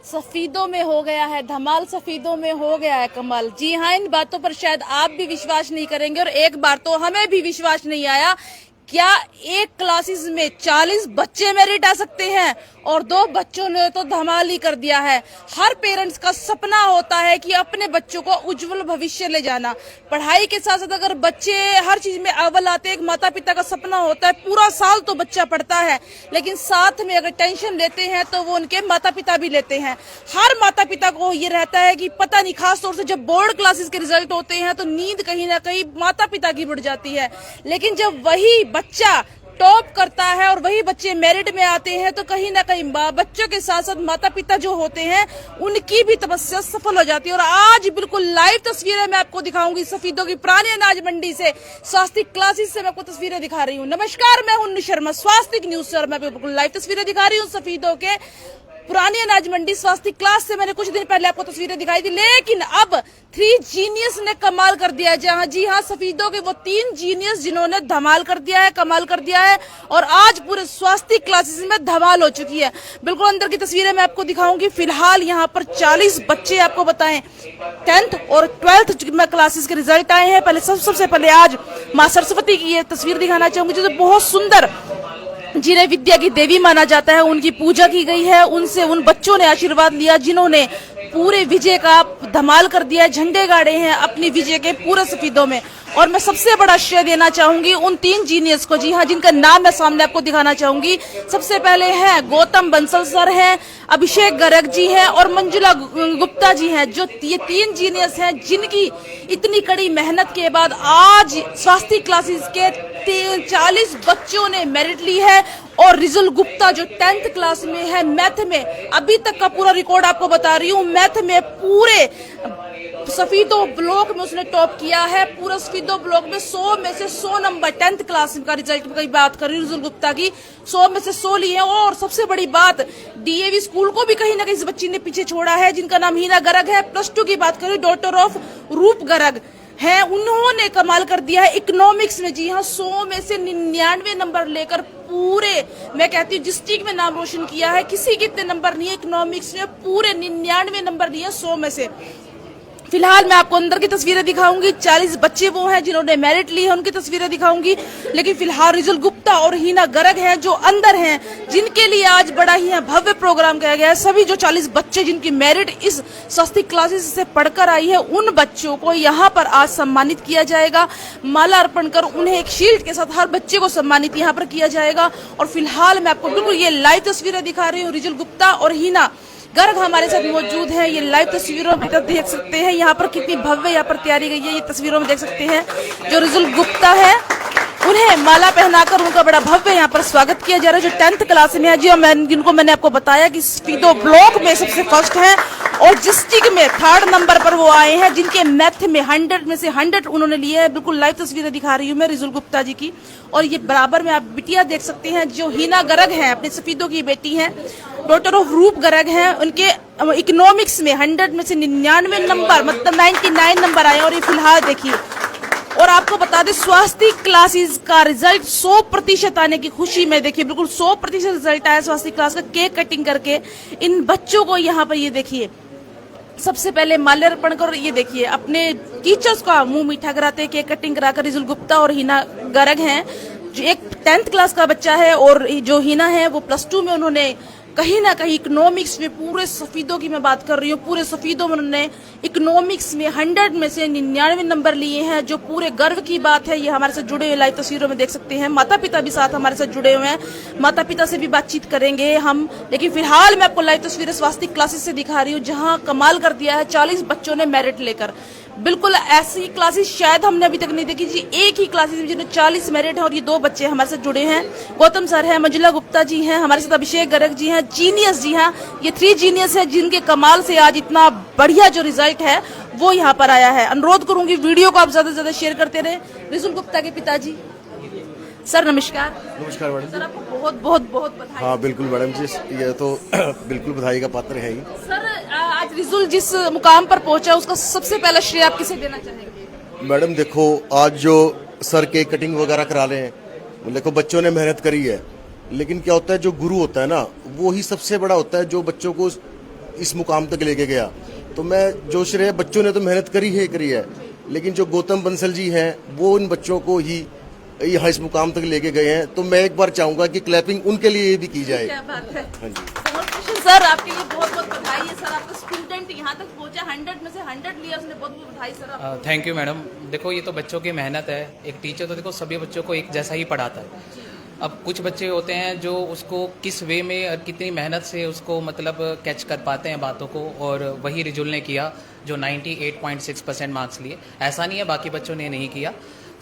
सफीदों में हो गया है धमाल, सफीदों में हो गया है कमाल। जी हाँ, इन बातों पर शायद आप भी विश्वास नहीं करेंगे और एक बार तो हमें भी विश्वास नहीं आया। क्या एक क्लासेस में 40 बच्चे मेरिट आ सकते हैं और 2 बच्चों ने तो धमाल ही कर दिया है। हर पेरेंट्स का सपना होता है कि अपने बच्चों को उज्जवल भविष्य ले जाना। पढ़ाई के साथ साथ अगर बच्चे हर चीज में अव्वल आते हैं, एक माता पिता का सपना होता है पूरा साल तो बच्चा पढ़ता है, लेकिन साथ में अगर टेंशन लेते हैं तो वो उनके माता पिता भी लेते हैं। हर माता पिता को ये रहता है कि पता नहीं, खास तौर से जब बोर्ड क्लासेस के रिजल्ट होते हैं तो नींद कहीं ना कहीं माता पिता की बढ़ जाती है। लेकिन जब वही बच्चा टॉप करता है और वही बच्चे मेरिट में आते हैं तो कहीं ना कहीं बच्चों के साथ साथ माता पिता जो होते हैं उनकी भी तपस्या सफल हो जाती है। और आज बिल्कुल लाइव तस्वीरें मैं आपको दिखाऊंगी सफीदों की पुरानी अनाज मंडी से, स्वास्तिक क्लासेस से मैं आपको तस्वीरें दिखा रही हूँ। नमस्कार, मैं हूं शर्मा, स्वास्तिक न्यूज सर। मैं बिल्कुल लाइव तस्वीरें दिखा रही हूँ सफीदों के पुरानी अनाज मंडी स्वास्तिक क्लास से। मैंने कुछ दिन पहले आपको तस्वीरें दिखाई थी, लेकिन अब 3 जीनियस ने कमाल कर दिया है। जी हाँ, सफीदों के वो 3 जीनियस जिन्होंने धमाल कर दिया है, कमाल कर दिया है और आज पूरे स्वास्तिक क्लासेस में धमाल हो चुकी है। बिल्कुल अंदर की तस्वीरें मैं आपको दिखाऊंगी। फिलहाल यहाँ पर 40 बच्चे आपको बताएं 10th और 12th में क्लासेस के रिजल्ट आए हैं। पहले सबसे पहले आज माँ सरस्वती की ये तस्वीर दिखाना चाहूंगी, जो बहुत सुंदर, जिन्हें विद्या की देवी माना जाता है, उनकी पूजा की गई है। उनसे उन बच्चों ने आशीर्वाद लिया जिन्होंने पूरे विजय का धमाल कर दिया है, झंडे गाड़े हैं अपनी विजय के पूरे सफीदों में। और मैं सबसे बड़ा श्रेय देना चाहूंगी उन 3 जीनियस को, जी हाँ, जिनका नाम मैं सामने आपको दिखाना चाहूंगी। सबसे पहले हैं गौतम बंसल सर हैं, अभिषेक गर्ग जी हैं और मंजुला गुप्ता जी हैं, जो ये 3 जीनियस हैं जिनकी इतनी कड़ी मेहनत के बाद आज स्वास्तिक क्लासेस के 40 बच्चों ने मेरिट ली है। और रिजुल गुप्ता जो 10th क्लास में है मैथ में, अभी तक का पूरा रिकॉर्ड आपको बता रही हूँ, मैथ में पूरे सफीदों ब्लॉक में उसने टॉप किया है। पूरा सफीदों ब्लॉक में 100 में से 100 नंबर 10th क्लास का रिजल्ट की बात कर रही हूँ रिजुल गुप्ता की, 100 में से 100 लिए। और सबसे बड़ी बात, डीएवी स्कूल को भी कहीं ना कहीं इस बच्ची ने पीछे छोड़ा है, जिनका नाम हीना गर्ग है। +2 की बात करें, डॉटर ऑफ रूप गर्ग है, उन्होंने कमाल कर दिया है इकोनॉमिक्स में। जी हाँ, 100 में से 99 नंबर लेकर पूरे, मैं कहती हूँ डिस्ट्रिक्ट में नाम रोशन किया है। किसी के इतने नंबर नहीं है इकोनॉमिक्स में, पूरे 99 नंबर लिए 100 में से। फिलहाल मैं आपको अंदर की तस्वीरें दिखाऊंगी। 40 बच्चे वो हैं जिन्होंने मेरिट ली है, उनकी तस्वीरें दिखाऊंगी। लेकिन फिलहाल रिजुल गुप्ता और हीना गर्ग हैं जो अंदर हैं, जिनके लिए आज बड़ा ही भव्य प्रोग्राम किया गया है। सभी जो 40 बच्चे जिनकी मेरिट इस स्वास्तिक क्लासेस से पढ़कर आई है, उन बच्चों को यहाँ पर आज सम्मानित किया जाएगा। माला अर्पण कर उन्हें एक शील्ड के साथ हर बच्चे को सम्मानित यहाँ पर किया जाएगा। और फिलहाल मैं आपको बिल्कुल ये लाइव तस्वीरें दिखा रही हूँ। रिजुल गुप्ता और हीना गर्ग हमारे साथ मौजूद है। ये लाइव तस्वीरों में देख सकते हैं यहाँ पर कितनी भव्य यहाँ पर तैयारी गई है। ये तस्वीरों में देख सकते हैं जो रिजुल गुप्ता है, उन्हें माला पहनाकर उनका बड़ा भव्य यहाँ पर स्वागत किया जा रहा है, जो 10th क्लास में है। जी, जिनको मैंने आपको बताया कि सफीदों ब्लॉक में सबसे फर्स्ट है और डिस्ट्रिक्ट में 3rd नंबर पर वो आए हैं, जिनके मैथ में 100 में से 100 उन्होंने लिए है। बिल्कुल लाइव तस्वीरें दिखा रही हूँ मैं रिजुल गुप्ता जी की। और ये बराबर में आप बिटिया देख सकते हैं जो हीना गर्ग है, अपने सफीदों की बेटी है, डॉटर ऑफ रूप गर्ग हैं। उनके इकोनॉमिक्स में 100 में से 99 नंबर, मतलब 99 नंबर आए। और ये फिलहाल देखिए, और आपको बता दें स्वास्तिक क्लासेस का रिजल्ट 100% आने की खुशी में, देखिए बिल्कुल 100% रिजल्ट आया स्वास्तिक क्लास का। केक कटिंग करके इन बच्चों को यहाँ पर ये देखिए सबसे पहले माल्यार्पण कर, ये देखिए अपने टीचर्स का मुंह मीठा कराते, केक कटिंग कराकर रिजुल गुप्ता और हीना गर्ग हैं। जो एक 10th क्लास का बच्चा है और जो हीना है वो +2 में उन्होंने कहीं ना कहीं इकोनॉमिक्स में, पूरे सफीदों की मैं बात कर रही हूँ, पूरे सफीदों में उन्होंने इकोनॉमिक्स में 100 में से 99 नंबर लिए हैं, जो पूरे गर्व की बात है। ये हमारे साथ जुड़े हुए लाइव तस्वीरों में देख सकते हैं। माता पिता भी साथ हमारे साथ जुड़े हुए हैं, माता पिता से भी बातचीत करेंगे हम। लेकिन फिलहाल मैं आपको लाइव तस्वीरें स्वास्तिक क्लासेस से दिखा रही हूँ, जहाँ कमाल कर दिया है 40 बच्चों ने मेरिट लेकर। बिल्कुल ऐसी क्लासेस शायद हमने अभी तक नहीं देखी जी। एक ही क्लासेस में जिन्हें 40 मेरिट है और ये 2 बच्चे हमारे साथ जुड़े हैं। गौतम सर हैं, मंजुला गुप्ता जी हैं, हमारे साथ अभिषेक गर्ग जी हैं, जीनियस जी हैं। ये 3 जीनियस है जिनके कमाल से आज इतना बढ़िया जो रिजल्ट है वो यहाँ पर आया है। अनुरोध करूंगी वीडियो को आप ज्यादा से ज्यादा शेयर करते रहे। रिजुल गुप्ता के पिताजी सर नमस्कार। नमस्कार मैडम। सर आपको बहुत बहुत बहुत बधाई। हाँ बिल्कुल मैडम जी, ये तो बिल्कुल बधाई का पात्र है ही। सर आज रिजुल जिस मुकाम पर पहुंचा उसका सबसे पहला श्रेय आप किसे देना चाहेंगे? मैडम देखो, आज जो सर के कटिंग वगैरह करा रहे हैं, देखो बच्चों ने मेहनत करी है, लेकिन क्या होता है जो गुरु होता है ना, वो ही सबसे बड़ा होता है, जो बच्चों को इस मुकाम तक लेके गया। तो मैं जो श्रेय बच्चों ने तो मेहनत करी है, लेकिन जो गौतम बंसल जी हैं वो इन बच्चों को ही यहाँ इस मुकाम तक लेके गए हैं। तो मैं एक बार चाहूंगा कि क्लैपिंग उनके लिए भी की जाए। क्या बात है। हाँ जी सर, आपके लिए बहुत बहुत बधाई है सर। आपका स्टूडेंट यहाँ तक पहुंचा, 100 में से 100 लिया उसने। बहुत बहुत बधाई सर आपको। Thank you madam. देखो ये तो बच्चों की मेहनत है। एक टीचर तो देखो सभी बच्चों को एक जैसा ही पढ़ाता है। अब कुछ बच्चे होते हैं जो उसको किस वे में और कितनी मेहनत से उसको मतलब कैच कर पाते हैं बातों को, और वही रिजुल ने किया जो 98.6% मार्क्स लिए। ऐसा नहीं है बाकी बच्चों ने नहीं किया,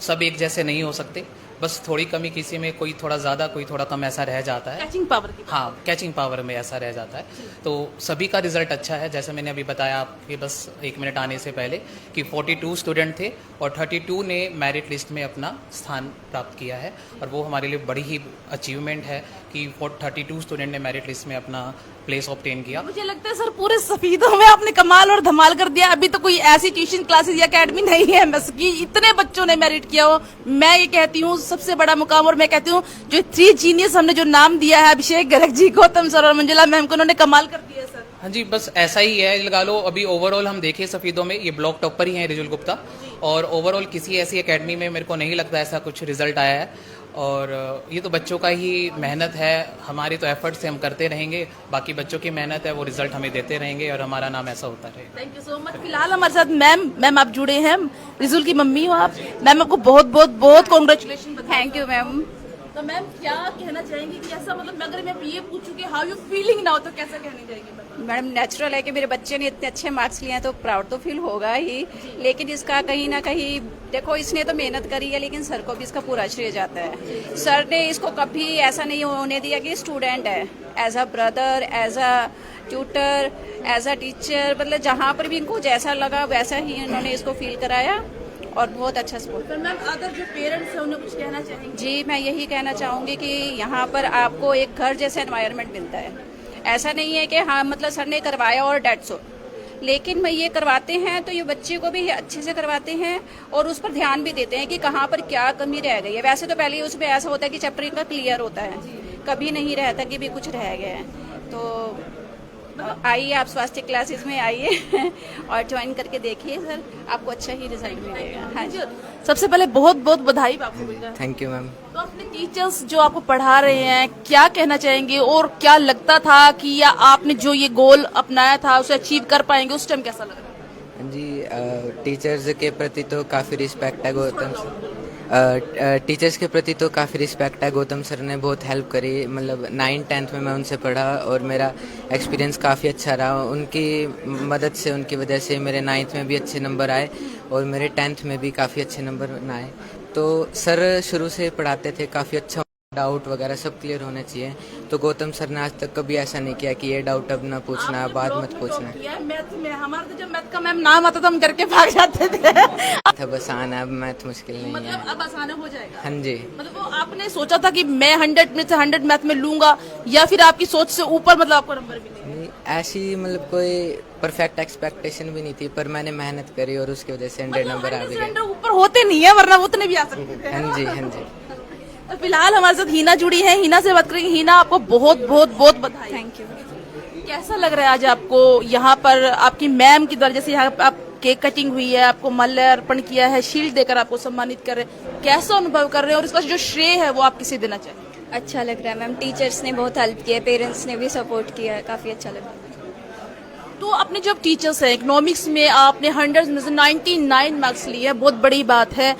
सब एक जैसे नहीं हो सकते, बस थोड़ी कमी किसी में, कोई थोड़ा ज़्यादा कोई थोड़ा कम ऐसा रह जाता है। कैचिंग पावर की। हाँ, कैचिंग पावर में ऐसा रह जाता है। तो सभी का रिजल्ट अच्छा है। जैसे मैंने अभी बताया आपके बस 1 मिनट आने से पहले कि 42 स्टूडेंट थे और 32 ने मेरिट लिस्ट में अपना स्थान प्राप्त किया है, और वो हमारे लिए बड़ी ही अचीवमेंट है कि 32 स्टूडेंट ने मेरिट लिस्ट में अपना प्लेस ऑब्टेन किया। मुझे लगता है सर पूरे सफीदों में आपने कमाल और धमाल कर दिया। अभी तो कोई ऐसी ट्यूशन क्लासेस या एकेडमी नहीं है बस कि इतने बच्चों ने मेरिट किया हो। मैं ये कहती हूँ सबसे बड़ा मुकाम, और मैं कहती हूँ जो 3 जीनियस हमने जो नाम दिया है, अभिषेक गर्ग जी, गौतम सर और मंजुला मैम को, उन्होंने कमाल कर दिया सर। हाँ जी, बस ऐसा ही है लगा लो। अभी ओवरऑल हम देखें सफीदों में ये ब्लॉक टॉपर ही हैं रिजुल गुप्ता, और ओवरऑल किसी ऐसी एकेडमी में मेरे को नहीं लगता ऐसा कुछ रिजल्ट आया है। और ये तो बच्चों का ही मेहनत है। हमारी तो एफर्ट से हम करते रहेंगे, बाकी बच्चों की मेहनत है, वो रिजल्ट हमें देते रहेंगे और हमारा नाम ऐसा होता रहेगा। Thank you so much. फिलहाल हमारे साथ मैम आप जुड़े हैं, रिजुल की मम्मी हो आप। मैम आपको बहुत बहुत बहुत कॉन्ग्रेचुलेशन। Thank you ma'am. तो मैम क्या कहना चाहेंगी कि ऐसा मतलब अगर मैं ये पूछूं कि हाउ यू फीलिंग नाउ, तो कैसा कहनी चाहेंगी? मैडम नेचुरल है कि मेरे बच्चे ने इतने अच्छे मार्क्स लिए हैं तो प्राउड तो फील होगा ही, लेकिन इसका कहीं ना कहीं देखो इसने तो मेहनत करी है, लेकिन सर को भी इसका पूरा श्रेय जाता है। सर ने इसको कभी ऐसा नहीं होने दिया कि स्टूडेंट है, as a brother, as a tutor, as a teacher, मतलब जहाँ पर भी इनको जैसा लगा वैसा ही इन्होंने इसको फील कराया और बहुत अच्छा सपोर्ट। पर मैम अगर जो पेरेंट्स हैं उन्हें कुछ कहना चाहेंगे? जी, मैं यही कहना चाहूँगी कि यहाँ पर आपको एक घर जैसा एनवायरनमेंट मिलता है। ऐसा नहीं है कि हाँ मतलब सर ने करवाया और डेट्स हो, लेकिन मैं ये करवाते हैं तो ये बच्चे को भी अच्छे से करवाते हैं और उस पर ध्यान भी देते हैं कि कहाँ पर क्या कमी रह गई है। वैसे तो पहले उसमें ऐसा होता है कि चैप्टर इनका क्लियर होता है, कभी नहीं रहता कि भी कुछ रह गया है। तो आइए आप स्वास्थ्य क्लासेस में आइए और ज्वाइन करके देखिए सर, आपको अच्छा ही रिजल्ट मिलेगा। हाँ जी, सबसे पहले बहुत बहुत बधाई आपको। Thank you ma'am. तो अपने टीचर्स जो आपको पढ़ा रहे हैं क्या कहना चाहेंगे, और क्या लगता था कि या आपने जो ये गोल अपनाया था उसे अचीव कर पाएंगे, उस टाइम कैसा लग रहा? जी, टीचर्स के प्रति तो काफ़ी रिस्पेक्ट है गौतम टीचर्स के प्रति तो काफ़ी रिस्पेक्ट है। गौतम सर ने बहुत हेल्प करी, मतलब 9th-10th में मैं उनसे पढ़ा और मेरा एक्सपीरियंस काफ़ी अच्छा रहा। उनकी मदद से, उनकी वजह से मेरे 9th में भी अच्छे नंबर आए और मेरे 10th में भी काफ़ी अच्छे नंबर आए। तो सर शुरू से पढ़ाते थे काफ़ी अच्छा, डाउट वगैरह सब क्लियर होने चाहिए। तो गौतम सर ने आज तक कभी ऐसा नहीं किया कि ये डाउट अब ना पूछना, बाद मत पूछना। मैथ में हमारा तो जब मैथ का मैम नाम आता था हम करके भाग जाते थे। अब आसान है, अब मैथ मुश्किल नहीं है। मतलब अब आसान हो जाएगा। हाँ जी। मतलब वो आपने सोचा था कि मैं 100 में से 100 मैथ में लूंगा, या फिर आपकी सोच से ऊपर मतलब आपको नंबर मिले? नहीं, ऐसी मतलब कोई परफेक्ट एक्सपेक्टेशन भी नहीं थी, पर मैंने मेहनत करी और उसकी वजह से 100 नंबर आ गए। ऊपर होते नहीं है, वरना उतने भी आ सकते थे। हाँ जी, हाँ जी। तो फिलहाल हमारे साथ हीना जुड़ी है, हीना से बात करेंगे। हीना आपको बहुत बहुत बहुत बधाई। Thank you. कैसा लग रहा है आज आपको यहाँ पर आपकी मैम की द्वारा, जैसे यहाँ आप केक कटिंग हुई है, आपको माल्य अर्पण किया है, शील्ड देकर आपको सम्मानित कर रहे हैं, कैसा अनुभव कर रहे हैं और इसका जो श्रेय है वो आप किसे देना चाहिए? अच्छा लग रहा है मैम, टीचर्स ने बहुत हेल्प किया है, पेरेंट्स ने भी सपोर्ट किया है, काफी अच्छा लग रहा है। तो अपने जब टीचर्स हैं, इकोनॉमिक्स में आपने 100 में से 99 मार्क्स लिए हैं, बहुत बड़ी बात है।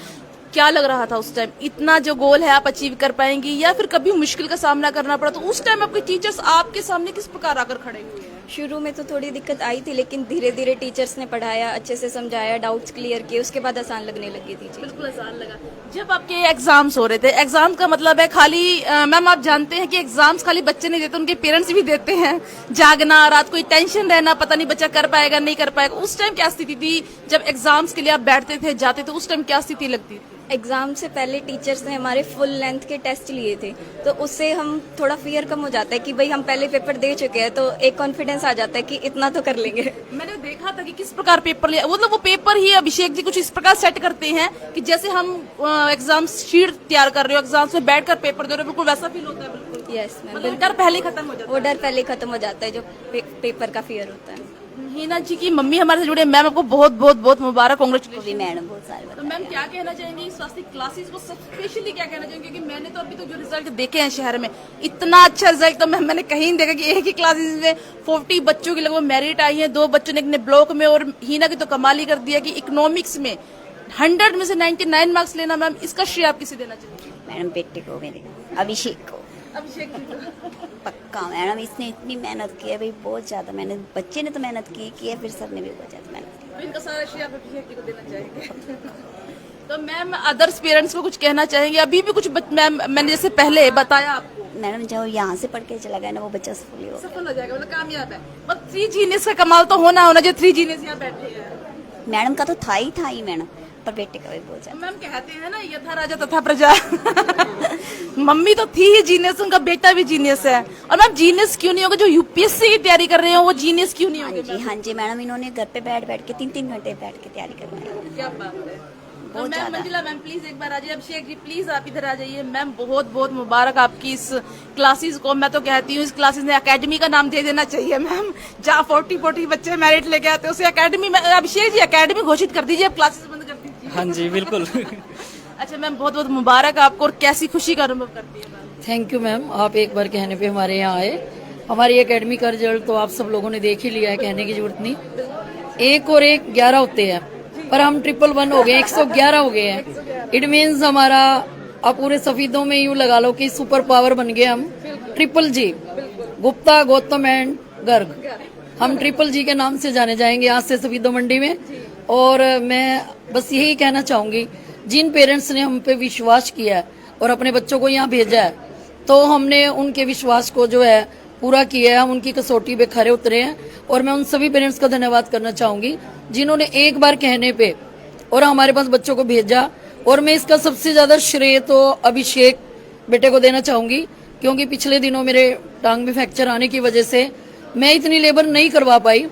क्या लग रहा था उस टाइम, इतना जो गोल है आप अचीव कर पाएंगी या फिर कभी मुश्किल का सामना करना पड़ा? तो उस टाइम आपके टीचर्स आपके सामने किस प्रकार आकर खड़े हुए? शुरू में तो थोड़ी दिक्कत आई थी, लेकिन धीरे धीरे टीचर्स ने पढ़ाया, अच्छे से समझाया, डाउट्स क्लियर किए, उसके बाद आसान लगने लगी थी चीज़। बिल्कुल आसान लगा। जब आपके एग्जाम्स हो रहे थे, एग्जाम का मतलब है खाली मैम आप जानते हैं कि एग्जाम्स खाली बच्चे नहीं देते, उनके पेरेंट्स भी देते हैं। जागना, रात को टेंशन रहना, पता नहीं बच्चा कर पाएगा नहीं कर पाएगा। उस टाइम क्या स्थिति थी जब एग्जाम्स के लिए आप बैठते थे, जाते थे, उस टाइम क्या स्थिति लगती थी? एग्जाम से पहले टीचर्स ने हमारे फुल लेंथ के टेस्ट लिए थे, तो उससे हम थोड़ा फियर कम हो जाता है कि भाई हम पहले पेपर दे चुके हैं, तो एक कॉन्फिडेंस आ जाता है कि इतना तो कर लेंगे। मैंने देखा था कि किस प्रकार पेपर लिया, मतलब वो पेपर ही अभिषेक जी कुछ इस प्रकार सेट करते हैं कि जैसे हम एग्जाम शीट तैयार कर रहे हो, एग्जाम में बैठकर पेपर दे रहे हो, बिल्कुल वैसा फील होता है। बिल्कुल यस मैम मतलब डर पहले ही खत्म हो जाता वो डर पहले खत्म हो जाता है जो पेपर का फियर होता है। है। हीना जी की मम्मी हमारे से जुड़े, मैम आपको बहुत बहुत बहुत मुबारक, वो कांग्रेचुलेशन। भी मैडम बहुत सारे तो बताए मैम क्या कहना चाहेंगे स्वास्थ्य क्लासेस को स्पेशली क्या कहना चाहेंगे, क्योंकि मैंने तो अभी तो जो रिजल्ट देखे हैं शहर में, इतना अच्छा रिजल्ट तो मैंने कहीं नहीं देखा कि एक ही क्लासेस में 40 बच्चों की लगभग मेरिट आई है, 2 बच्चों ने अपने ब्लॉक में, और हीना की तो कमाल ही कर दिया कि इकोनॉमिक्स में 100 में से 99 मार्क्स लेना। मैम इसका श्रेय आप किसे देना चाहेंगे? मैडम बेटे को मेरे अभिषेक को अभिषेक जी को। पक्का मैडम इसने इतनी मेहनत की है भाई, बहुत ज्यादा मेहनत, बच्चे ने तो मेहनत की है, फिर सर ने भी बहुत ज्यादा मेहनत की। तो इनका सारा श्रेय आप अभिषेक जी को देना चाहेंगे। तो मैम अदर्स पेरेंट्स को कुछ कहना चाहेंगे? अभी भी कुछ मैम मैंने जैसे पहले बताया आपको, मैडम जो यहाँ से पढ़ के चला गया ना वो बच्चा सफल ही हो सफल हो जाएगा, मतलब कामयाब है। बस 3 जीनियस का कमाल तो होना जो 3 जीनियस यहाँ बैठे हैं। गया। मैडम का तो था ही मैडम, पर बेटे का भी बहुत ज्यादा। मैम कहते हैं ना यथा राजा तथा प्रजा। मम्मी तो थी ही जीनियस, उनका बेटा भी जीनियस है। और मैम जीनियस क्यों नहीं होगा जो यूपीएससी की तैयारी कर रहे हो, वो जीनियस क्यों नहीं होंगे? हाँ जी मैडम, इन्होंने घर पे बैठ के 3 घंटे बैठ के तैयारी करवाई है। क्या बात है। तो बहुत मैम ज्यादा। मंजिला मैम प्लीज एक बार आ जाइए। अभिषेक जी प्लीज आप इधर आ जाइए। मैम बहुत बहुत मुबारक आपकी इस क्लासेस को। मैं तो कहती हूँ इस क्लासेस ने एकेडमी का नाम दे देना चाहिए मैम, जहाँ 40 बच्चे मेरिट लेके आते हैं उसे एकेडमी में। अभिषेक जी एकेडमी घोषित कर दीजिए, अब क्लासेस बंद कर दीजिए। हाँ जी बिल्कुल। अच्छा मैम बहुत बहुत मुबारक आपको, और कैसी खुशी का अनुभव करती है मैम? थैंक यू मैम, आप एक बार कहने पे हमारे यहाँ आए। हमारी एकेडमी का रिजल्ट तो आप सब लोगों ने देख ही लिया है, कहने की जरूरत नहीं। 1 और 1 11 होते हैं, पर हम 111 हो गए, 111 हो गए हैं। इट मीन्स हमारा अब पूरे सफीदों में यूं लगा लो कि सुपर पावर बन गए हम। Triple ji, Gupta, Gautam and Garg, हम ट्रिपल जी के नाम से जाने जाएंगे आज से सफीदों मंडी में। और मैं बस यही कहना चाहूंगी, जिन पेरेंट्स ने हम पे विश्वास किया है और अपने बच्चों को यहाँ भेजा है, तो हमने उनके विश्वास को जो है पूरा किया है, हम उनकी कसौटी पे खरे उतरे हैं। और मैं उन सभी पेरेंट्स का धन्यवाद करना चाहूंगी जिन्होंने एक बार कहने पे और हमारे पास बच्चों को भेजा। और मैं इसका सबसे ज्यादा श्रेय तो अभिषेक बेटे को देना चाहूंगी, क्योंकि पिछले दिनों मेरे टांग में फ्रैक्चर आने की वजह से मैं इतनी लेबर नहीं करवा पाई,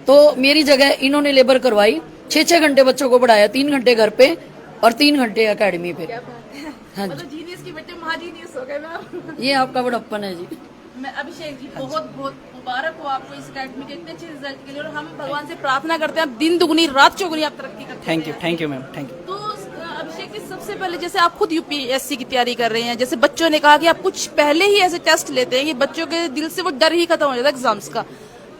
तो मेरी जगह इन्होंने लेबर करवाई। 6-6 घंटे बच्चों को पढ़ाया, 3 घंटे घर पे और 3 घंटे एकेडमी पे। हाँ जी, मतलब जीनियस की बेटे महाजीनियस हो गए मैम। ये आपका बड़प्पन है जी। मैं अभिषेक जी बहुत बहुत मुबारक हो आपको इस एकेडमी के इतने अच्छे रिजल्ट के लिए, और हम भगवान से प्रार्थना करते हैं आप दिन दुगनी रात चौगुनी आप तरक्की करते हैं। Thank you ma'am, thank you. तो अभिषेक जी सबसे पहले जैसे आप खुद यूपीएससी की तैयारी कर रहे हैं, जैसे बच्चों ने कहा कि आप कुछ पहले ही ऐसे टेस्ट लेते हैं कि बच्चों के दिल से वो डर ही खत्म हो जाता है एग्जाम्स का।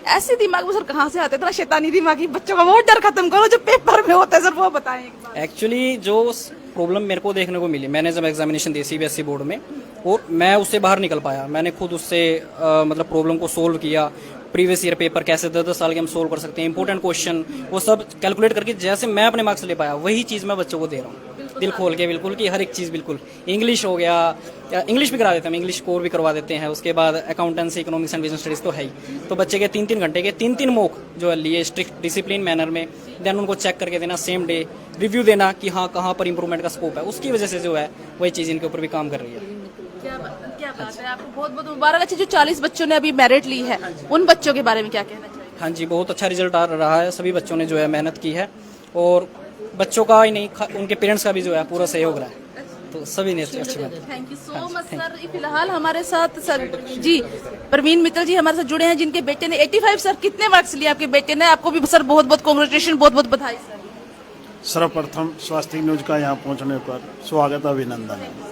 ऐसे दिमाग में सर कहाँ से आते, इतना शैतानी दिमाग की बच्चों का वो डर खत्म करो जो पेपर में होता है, सर वो बताएं एक बार। एक्चुअली जो प्रॉब्लम मेरे को देखने को मिली, मैंने जब एग्जामिनेशन दी सीबीएसई बोर्ड में और मैं उससे बाहर निकल पाया, मैंने खुद उससे मतलब प्रॉब्लम को सोल्व किया। प्रीवियस ईयर पेपर कैसे 10-10 साल के हम सोल्व कर सकते हैं, इंपॉर्टेंट क्वेश्चन वो सब कैलकुलेट करके जैसे मैं अपने मार्क्स ले पाया वही चीज़ मैं बच्चों को दे रहा हूँ दिल खोल के, बिल्कुल कि हर एक चीज़ बिल्कुल। इंग्लिश हो गया, इंग्लिश भी करा देते हैं, इंग्लिश स्कोर भी करवा देते हैं। उसके बाद accountancy, economics and business studies तो है ही। तो बच्चे के 3-3 घंटे के 3-3 मॉक जो है लिए स्ट्रिक्ट डिसिप्लिन मैनर में, देन उनको चेक करके देना, सेम डे रिव्यू देना कि हाँ कहाँ पर इंप्रूवमेंट का स्कोप है। उसकी वजह से जो है वही चीज़ इनके ऊपर भी काम कर रही है। क्या बात है, आपको बहुत बहुत मुबारक। अच्छा जो 40 बच्चों ने अभी मेरिट ली है, उन बच्चों के बारे में क्या कहना चाहिए? हाँ जी, बहुत अच्छा रिजल्ट आ रहा है। सभी बच्चों ने जो है मेहनत की है, और बच्चों का ही नहीं उनके पेरेंट्स का भी जो है पूरा सहयोग रहा है, तो सभी ने अच्छी बात। Thank you so much sir. फिलहाल हमारे साथ सर जी प्रवीण मित्तल जी हमारे साथ जुड़े हैं, जिनके बेटे ने 85। सर कितने मार्क्स लिए आपके बेटे ने? आपको भी सर बहुत बहुत कांग्रेचुलेशन, बहुत बहुत बधाई सर। सर्वप्रथम स्वास्थ्य न्यूज का यहाँ पहुँचने पर स्वागत, अभिनंदन है।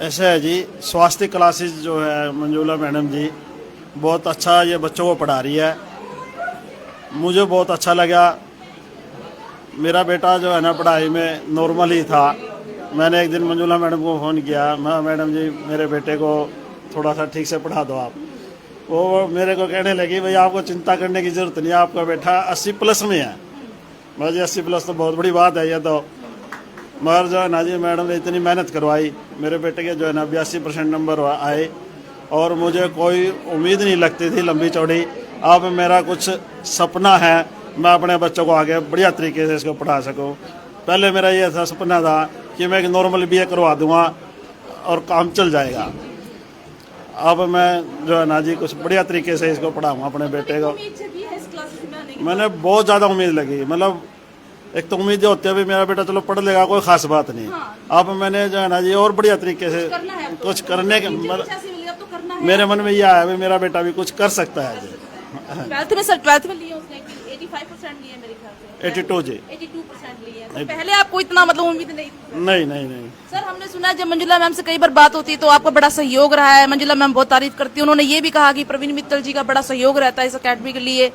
ऐसा है जी, स्वास्थ्य क्लासेस जो है मंजूला मैडम जी बहुत अच्छा ये बच्चों को पढ़ा रही है, मुझे बहुत अच्छा लगा। मेरा बेटा जो है ना पढ़ाई में नॉर्मल ही था। मैंने एक दिन मंजूला मैडम को फ़ोन किया, मैं मैडम जी मेरे बेटे को थोड़ा सा ठीक से पढ़ा दो आप। वो मेरे को कहने लगी भाई आपको चिंता करने की ज़रूरत नहीं, आपका बेटा 80+ में है। मुझे 80+ तो बहुत बड़ी बात है ये तो। मगर जो है ना जी मैडम ने इतनी मेहनत करवाई, मेरे बेटे के जो है ना 82% नंबर आए, और मुझे कोई उम्मीद नहीं लगती थी लंबी चौड़ी। अब मेरा कुछ सपना है, मैं अपने बच्चों को आगे बढ़िया तरीके से इसको पढ़ा सकूं। पहले मेरा ये था सपना था कि मैं एक नॉर्मल BA करवा दूंगा और काम चल जाएगा। अब मैं जो है ना जी कुछ बढ़िया तरीके से इसको पढ़ाऊंगा अपने बेटे को। मैंने बहुत ज़्यादा उम्मीद लगी, मतलब एक तो उम्मीद होती है भी मेरा बेटा चलो पढ़ लेगा, कोई खास बात नहीं। अब मैंने जो है ना जी और बढ़िया तरीके से कुछ करने के मेरे मन में यह आया भी मेरा बेटा भी कुछ कर सकता है जी। 12th में सर 12th में लिए उसने 85% लिए मेरे ख्याल से 82 जी 82% लिए तो पहले आपको इतना मतलब उम्मीद नहीं थी? नहीं। सर हमने सुना है जब मंजुला मैम से कई बार बात होती है तो आपका बड़ा सहयोग रहा है, मंजुला मैम बहुत तारीफ करती है, उन्होंने ये भी कहा कि प्रवीण मित्तल जी का बड़ा सहयोग रहता है इस अकेडमी के लिए,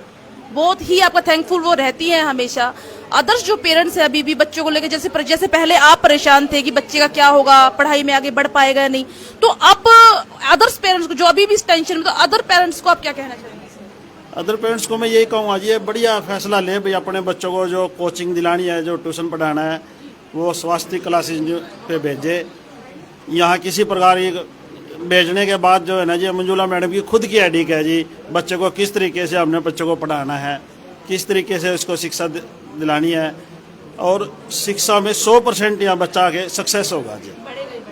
बहुत ही आपका थैंकफुल वो रहती है हमेशा। अदर्स जो पेरेंट्स है अभी भी बच्चों को लेकर जैसे पहले आप परेशान थे कि बच्चे का क्या होगा, पढ़ाई में आगे बढ़ पाएगा नहीं, तो अब अदर्स पेरेंट्स को जो अभी भी इस टेंशन में, तो अदर पेरेंट्स को आप क्या कहना चाहेंगे? अदर पेरेंट्स को मैं यही कहूँगा जी ये बढ़िया फैसला ले भाई, अपने बच्चों को जो कोचिंग दिलानी है, जो ट्यूशन पढ़ाना है, वो स्वास्थ्य क्लासेज पे भेजे। यहाँ किसी प्रकार की भेजने के बाद जो है ना जी मंजुला मैडम की खुद की आइडिया है जी, बच्चे को किस तरीके से अपने बच्चों को पढ़ाना है, किस तरीके से उसको शिक्षा दिलानी है, और शिक्षा में 100% यहाँ बच्चा आगे सक्सेस होगा जी,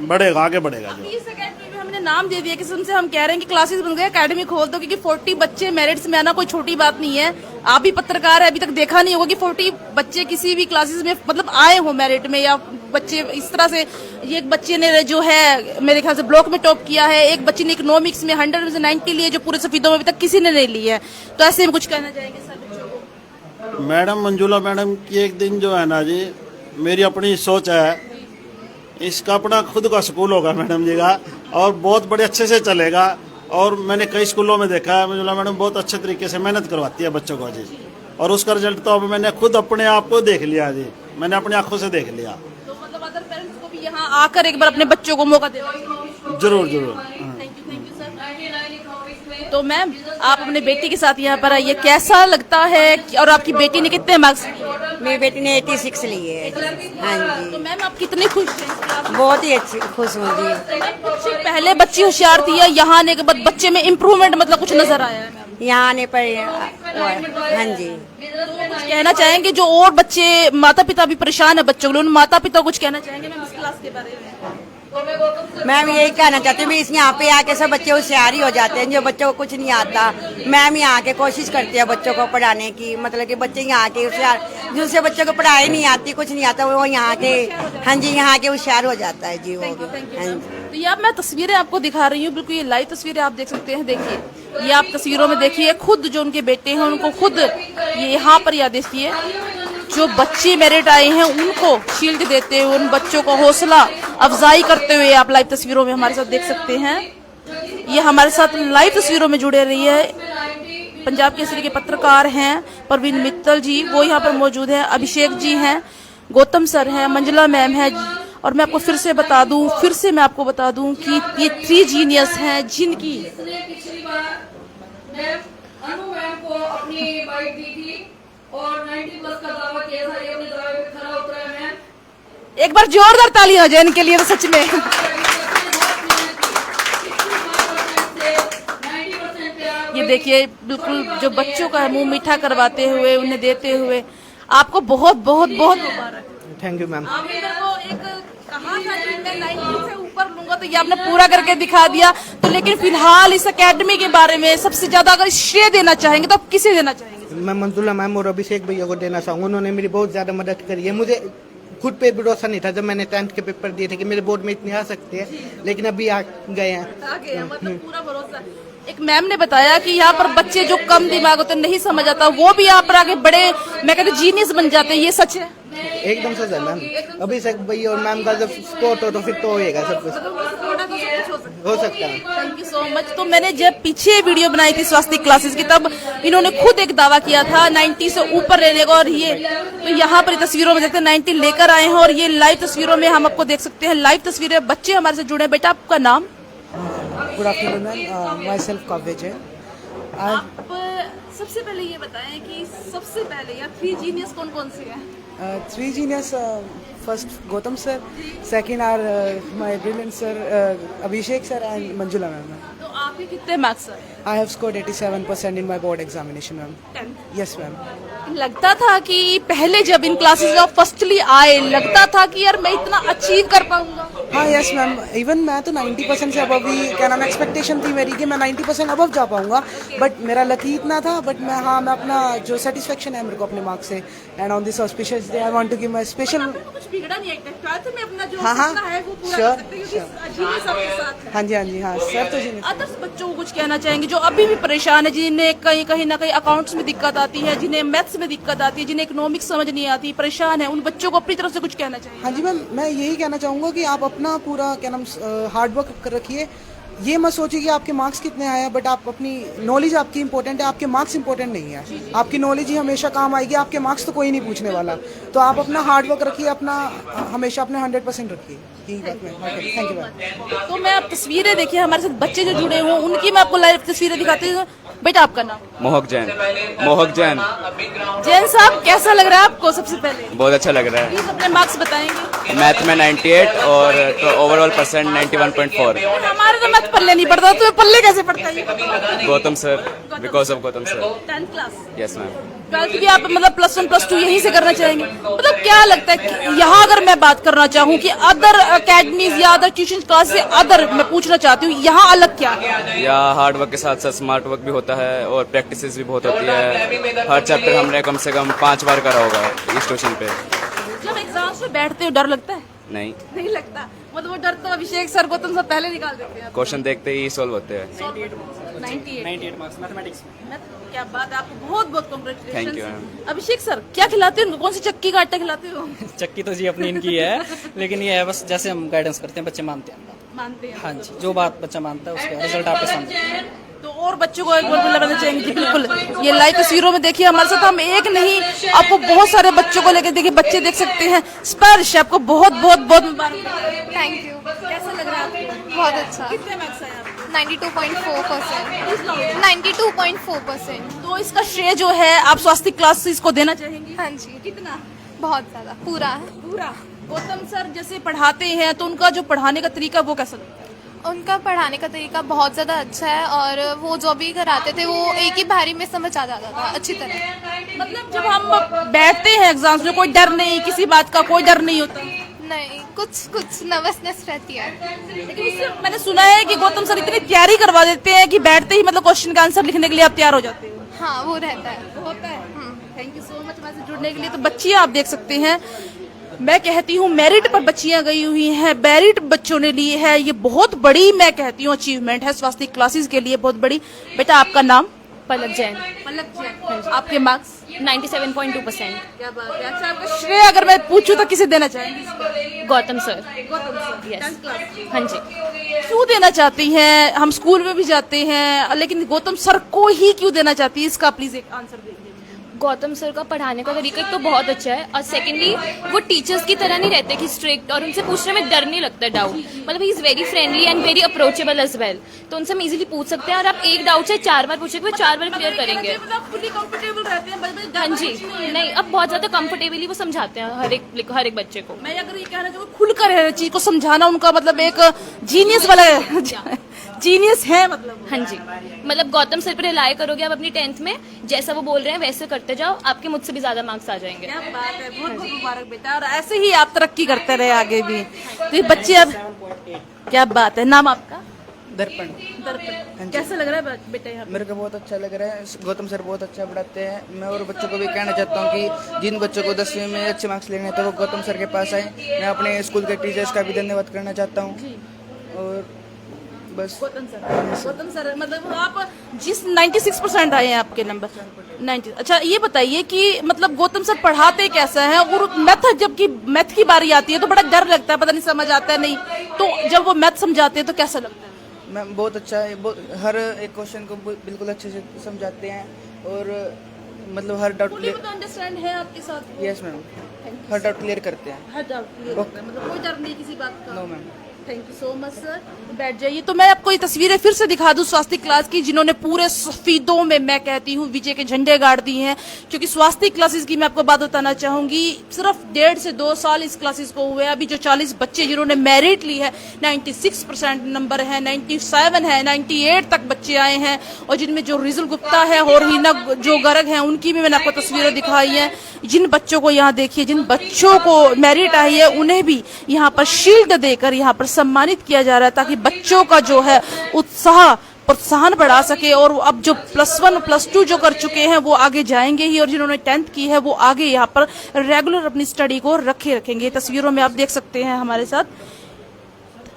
बढ़ेगा, आगे बढ़ेगा जी। इस अकेडमी में हमने नाम दे दिया कि से हम कह रहे हैं कि क्लासेस बन गए, अकेडमी खोल दो, क्योंकि 40 बच्चे मेरिट्स में आना कोई छोटी बात नहीं है। आप भी पत्रकार है, अभी तक देखा नहीं होगा कि 40 बच्चे किसी भी क्लासेस में मतलब आए हो मेरिट में, या बच्चे इस तरह से। ये एक बच्चे ने जो है मेरे ख्याल से ब्लॉक में टॉप किया है, एक बच्चे ने इकोनॉमिक्स में 100 में से 90 लिए, जो पूरे सफीदों में अभी तक किसी ने नहीं ली है। तो ऐसे में कुछ कहना चाहेंगे सर बच्चों को? मैडम मंजुला मैडम की एक दिन जो है ना जी, मेरी अपनी सोच है, इसका अपना खुद का स्कूल होगा मैडम जी का, और बहुत बड़े अच्छे से चलेगा। और मैंने कई स्कूलों में देखा है मंजुला मैडम बहुत अच्छे तरीके से मेहनत करवाती है बच्चों को जी, और उसका रिजल्ट तो अब मैंने खुद अपने आप को देख लिया जी, मैंने अपनी आंखों से देख लिया। तो मतलब अदर पेरेंट्स को भी यहाँ आकर एक बार अपने बच्चों को मौका देना चाहिए। जरूर। Thank you sir. तो मैम आप अपने बेटी के साथ यहाँ पर आइए, कैसा लगता है और आपकी बेटी ने कितने मार्क्स लिए? मेरी बेटी ने 86 लिए है। हाँ जी। तो मैम आप कितने खुश हैं? बहुत ही अच्छी खुश हूँ जी। कुछ पहले बच्ची होशियार थी, या यहाँ आने के बाद बच्चे में इम्प्रूवमेंट मतलब कुछ नजर आया है? यहाँ आने पर हाँ जी। कुछ कहना चाहेंगे जो और बच्चे माता पिता भी परेशान है बच्चों को, उन माता पिता को कुछ कहना चाहेंगे मैम इस क्लास के बारे में? मैम यही कहना चाहती हूँ, इस यहाँ पे आके सब बच्चे होशियार ही हो जाते हैं, जो बच्चों को कुछ नहीं आता। मैम यहाँ आके कोशिश करती है बच्चों को पढ़ाने की, मतलब कि बच्चे यहाँ आके होशियार, जिनसे बच्चों को पढ़ाई नहीं आती, कुछ नहीं आता, वो यहाँ के हाँ जी यहाँ आके होशियार हो जाता है जी वो भी। हाँ जी। तो ये आप मैं तस्वीरें आपको दिखा रही हूँ, बिल्कुल ये लाइव तस्वीरें आप देख सकते हैं। देखिए ये आप तस्वीरों में देखिए, खुद जो उनके बेटे हैं उनको खुद ये यहाँ पर याद देखिए, जो बच्चे मेरिट आए हैं उनको शील्ड देते हुए, उन बच्चों को हौसला अफजाई करते हुए आप लाइव तस्वीरों में हमारे साथ देख सकते हैं। ये हमारे साथ लाइव तस्वीरों में जुड़े रही है पंजाब केसरी के पत्रकार हैं प्रवीण मित्तल जी, वो यहाँ पर मौजूद है, अभिषेक जी हैं, गौतम सर हैं, मंजुला मैम है। और मैं आपको फिर से बता दूं कि ये 3 जीनियस हैं जिनकी अनु मैम को अपनी बाइक दी थी और 90+ का दावा किया था, ये अपने दावे पे खरा उतरा है मैम। एक बार जोरदार तालियां हो जाए इनके लिए, तो सच में ये देखिए बिल्कुल जो बच्चों का मुंह मीठा करवाते हुए, उन्हें देते हुए, आपको बहुत बहुत बहुत मुबारक। Thank you ma'am. आपने मेरे को एक कहा था कि मैं 90 से ऊपर लूंगा, तो ये आपने पूरा करके दिखा दिया। तो लेकिन फिलहाल इस अकेडमी के बारे में सबसे ज्यादा अगर श्रेय देना चाहेंगे तो आप किसे देना चाहेंगे? मैं मंजुला मैम और अभिषेक भैया को देना चाहूँगा, उन्होंने मेरी बहुत ज़्यादा मदद करी है। मुझे खुद पे भरोसा नहीं था जब मैंने 10th के पेपर दिए थे कि मेरे बोर्ड में इतने आ सकते हैं, लेकिन अभी आ गए हैं। मतलब पूरा भरोसा। एक मैम ने बताया कि यहाँ पर बच्चे जो कम दिमाग होते नहीं समझ आता, वो भी यहाँ पर आगे बड़े मैं कहती जीनियस बन जाते हैं, ये सच है? एकदम सच है मैम। अभिषेक भैया और मैम का जब सपोर्ट हो तो फिर तो होएगा सब कुछ, हो सकता है। Thank you so much. तो मैंने जब पीछे वीडियो बनाई थी स्वास्थ्य क्लासेस की, तब इन्होंने खुद एक दावा किया था 90 से ऊपर लेने का, और ये तो यहाँ पर तस्वीरों में देखते हैं 90 लेकर आए हैं। और ये लाइव तस्वीरों में हम आपको देख सकते हैं, लाइव तस्वीरें, बच्चे हमारे से जुड़े। बेटा आपका नाम? Good afternoon ma'am, my self काव्य है। आप सबसे पहले ये बताएं कि सबसे पहले या 3 जीनियस कौन कौन से हैं? 3 genius, first Gautam sir, second are my brilliant sir Abhishek sir and Manjula ma'am. तो आपके कितने मार्क्स आए? I have scored 87% in my board examination ma'am. 10th? Yes ma'am. लगता था कि पहले जब इन क्लासेस में फर्स्टली आए, लगता था कि यार मैं इतना अचीव कर पाऊंगा? हाँ यस मैम, इवन मैं तो 90% से अबव ही, क्या नाम, एक्सपेक्टेशन थी मेरी कि मैं 90% अबव जा पाऊंगा, बट मेरा लक ही इतना था। बट मैं अपना जो सेटिस्फेक्शन है मेरे को अपने मार्क्स से, and on this auspicious day I want to give my special. कुछ बिगड़ा नहीं है, 12th में अपना जो हाँ, सपना है वो पूरा sure, कर सकते हैं, क्योंकि जीनियस आपके साथ है। हाँ जी हाँ सर, तो जी अदर्स बच्चों को कुछ कहना चाहेंगे जो अभी भी परेशान है, जिन्हें कहीं ना कहीं अकाउंट्स में दिक्कत आती है, जिन्हें मैथ्स में दिक्कत आती है, जिन्हें इकोनॉमिक्स समझ नहीं आती, परेशान है, उन बच्चों को अपनी तरफ से कुछ कहना चाहिए? हाँ जी मैम, मैं यही कहना चाहूँगा कि आप अपना पूरा, क्या नाम, हार्ड वर्क रखिए। ये मत सोचिए कि आपके मार्क्स कितने आए हैं, बट आप अपनी नॉलेज आपकी इंपॉर्टेंट है, आपके मार्क्स इंपॉर्टेंट नहीं है। आपकी नॉलेज ही हमेशा काम आएगी, आपके मार्क्स तो कोई नहीं पूछने वाला। तो आप अपना हार्ड वर्क रखिए, अपना हमेशा अपने 100% रखिए। यही बात मैं, थैंक यू मैम। तो मैं आप तस्वीरें देखिए, हमारे साथ बच्चे जो जुड़े हुए उनकी मैं आपको लाइव तस्वीरें दिखाती हूँ। बेटा आपका नाम? मोहक जैन। मोहक जैन। जैन साहब, कैसा लग रहा है आपको? सबसे पहले बहुत अच्छा लग रहा है। प्लीज अपने मार्क्स बताएंगे। मैथ में 98 और ओवरऑल परसेंट 91.4। हमारे तो मैथ पल्ले नहीं पड़ता, तो पल्ले कैसे पड़ता है? Gautam sir, because of Gautam sir. 10th class, yes ma'am. 12th भी आप मतलब +1 +2 यहीं से करना चाहेंगे? मतलब क्या लगता है कि यहाँ अगर मैं बात करना चाहूँ कि अदर अकेडमीज या अदर ट्यूशन क्लास से अदर, मैं पूछना चाहती हूँ यहाँ अलग क्या है? या हार्ड वर्क के साथ साथ स्मार्ट वर्क भी होता है और प्रैक्टिसेस भी बहुत होती है। हर चैप्टर हमने कम से कम 5 बार करा होगा इस ट्यूशन पे। जब एग्जाम्स में बैठते हो डर लगता है? नहीं नहीं लगता, मतलब वो डर तो अभिषेक सर, गौतम सर पहले निकाल देते हैं। क्वेश्चन देखते ही सॉल्व होते हैं। 98 मार्क्स मैथमेटिक्स में। क्या बात है, आपको बहुत बहुत congratulation. Thank you, ma'am। Abhishek sir, क्या खिलाते हो? कौन सी चक्की का आटा खिलाते हो? चक्की तो जी अपनी इनकी है, लेकिन ये है बस जैसे हम गाइडेंस करते हैं, बच्चे मानते हैं। मानते हैं? हाँ जी, जो बात बच्चा मानता है उसका रिजल्ट आपके सामने। तो और बच्चों को एक बार बताना चाहेंगे जी? बिल्कुल, ये लाइव तस्वीरों में देखिए हमारे साथ, हम एक नहीं आपको बहुत सारे बच्चों को लेकर देखिए, बच्चे देख सकते हैं। स्पर्श, आपको बहुत बहुत बहुत मुबारक। Thank you. कैसा लग रहा है आपको? बहुत अच्छा। कितने मार्क्स आए आपके? 92.4%। 92.4%। तो इसका श्रेय जो है आप स्वास्थ्य क्लासेस को देना चाहेंगे? हाँ जी, कितना? बहुत ज्यादा, पूरा। पूरा। गौतम सर जैसे पढ़ाते हैं तो उनका जो पढ़ाने का तरीका वो कैसा लगता है? उनका पढ़ाने का तरीका बहुत ज़्यादा अच्छा है, और वो जो भी कराते थे वो एक ही बारी में समझ आ जाता था अच्छी तरह। मतलब जब हम बैठते हैं एग्जाम्स में, कोई डर नहीं, किसी बात का कोई डर नहीं होता? नहीं, कुछ नर्वसनेस रहती है। लेकिन इससे मैंने सुना है कि गौतम सर इतनी तैयारी करवा देते हैं कि बैठते ही मतलब क्वेश्चन का आंसर लिखने के लिए आप तैयार हो जाते हो। हाँ, वो रहता है। होता है। थैंक यू सो मच हमारे से जुड़ने के लिए। तो बच्चियां आप देख सकते हैं, मैं कहती हूँ मेरिट पर बच्चियां गई हुई हैं, मेरिट बच्चों ने ली है, ये बहुत बड़ी मैं कहती हूँ अचीवमेंट है स्वास्थ्य क्लासेस के लिए, बहुत बड़ी। बेटा आपका नाम? पलक जैन। पलक जैन। आपके मार्क्स? 97.2%। क्या बात है। अच्छा, आपका श्रेय अगर मैं पूछूं तो किसे देना चाहेंगे? Gautam sir. Gautam sir, yes. हाँ जी। क्यों देना चाहती हैं? हम स्कूल में भी जाते हैं, लेकिन गौतम सर को ही क्यों देना चाहती है? इसका प्लीज एक आंसर दीजिए। गौतम सर का पढ़ाने का तरीका एक तो बहुत अच्छा है, और सेकेंडली वो टीचर्स की तरह नहीं रहते कि स्ट्रिक्ट, और उनसे पूछने में डर नहीं लगता डाउट। मतलब he is very friendly and very approachable as well. तो उनसे हम इजीली पूछ सकते हैं, और आप एक डाउट से 4 बार पूछेंगे वो 4 बार क्लियर करेंगे। हाँ जी, नहीं, अब बहुत ज़्यादा कंफर्टेबली वो समझाते हैं हर एक बच्चे को। मैं अगर ये कहना चाहूँ, खुलकर हर चीज को समझाना उनका मतलब एक जीनियस वाला जीनियस है मतलब। हाँ जी, मतलब गौतम सर पर रिलाय करोगे आप अपनी 10th में, जैसा वो बोल रहे हैं वैसे करते जाओ, आपके मुझसे भी ज्यादा मार्क्स आ जाएंगे। क्या बात है, बहुत बहुत मुबारक बेटा, और ऐसे ही आप तरक्की करते रहे आगे भी। तो ये बच्चे अब, क्या बात है। नाम आपका? दर्पण। दर्पण। कैसा लग रहा है बेटा यहाँ? मेरे को बहुत अच्छा लग रहा है, गौतम सर बहुत अच्छा पढ़ाते हैं। मैं और बच्चों को भी कहना चाहता हूँ कि जिन बच्चों को 10वीं में अच्छे मार्क्स लेने हैं तो वो गौतम सर के पास आए। मैं अपने स्कूल के टीचर्स का भी धन्यवाद करना चाहता हूँ, और बस। गौतम सर मतलब आप जिस 96% आए हैं आपके नंबर 90। अच्छा, ये बताइए कि मतलब गौतम सर पढ़ाते कैसा है, और मैथ, जबकि मैथ की बारी आती है तो बड़ा डर लगता है, पता नहीं समझ आता है नहीं, तो जब वो मैथ समझाते हैं तो कैसा लगता है? मैम बहुत अच्छा है, हर एक क्वेश्चन को बिल्कुल अच्छे से समझाते हैं, और मतलब हर डाउट क्लियर। अंडरस्टैंड है आपके साथ? यस मैम, हर डाउट क्लियर करते हैं। हर डाउट क्लियर करते हैं, मतलब कोई डर नहीं किसी बात का? No ma'am. Thank you so much sir, बैठ जाइए। तो मैं आपको ये तस्वीरें फिर से दिखा दूं स्वास्थ्य क्लास की, जिन्होंने पूरे सफीदों में, मैं कहती हूँ, विजय के झंडे गाड़ दिए हैं। क्योंकि स्वास्थ्य क्लासेस की मैं आपको बात बताना चाहूंगी, सिर्फ 1.5 से 2 साल इस क्लासेस को हुए। अभी जो 40 बच्चे जिन्होंने मेरिट ली है, 96% नंबर है, 97 है, 98 तक बच्चे आए हैं। और जिनमें जो रिजुल गुप्ता है और हीना जो गर्ग है, उनकी भी मैंने आपको तस्वीरें दिखाई है। जिन बच्चों को यहाँ देखिए, जिन बच्चों को मेरिट आई है, उन्हें भी यहाँ पर शील्ड देकर यहाँ पर सम्मानित किया जा रहा है, ताकि बच्चों का जो है उत्साह, प्रोत्साहन बढ़ा सके। और अब जो +1 +2 जो कर चुके हैं वो आगे जाएंगे ही, और जिन्होंने 10th की है वो आगे यहाँ पर रेगुलर अपनी स्टडी को रखेंगे। तस्वीरों में आप देख सकते हैं हमारे साथ।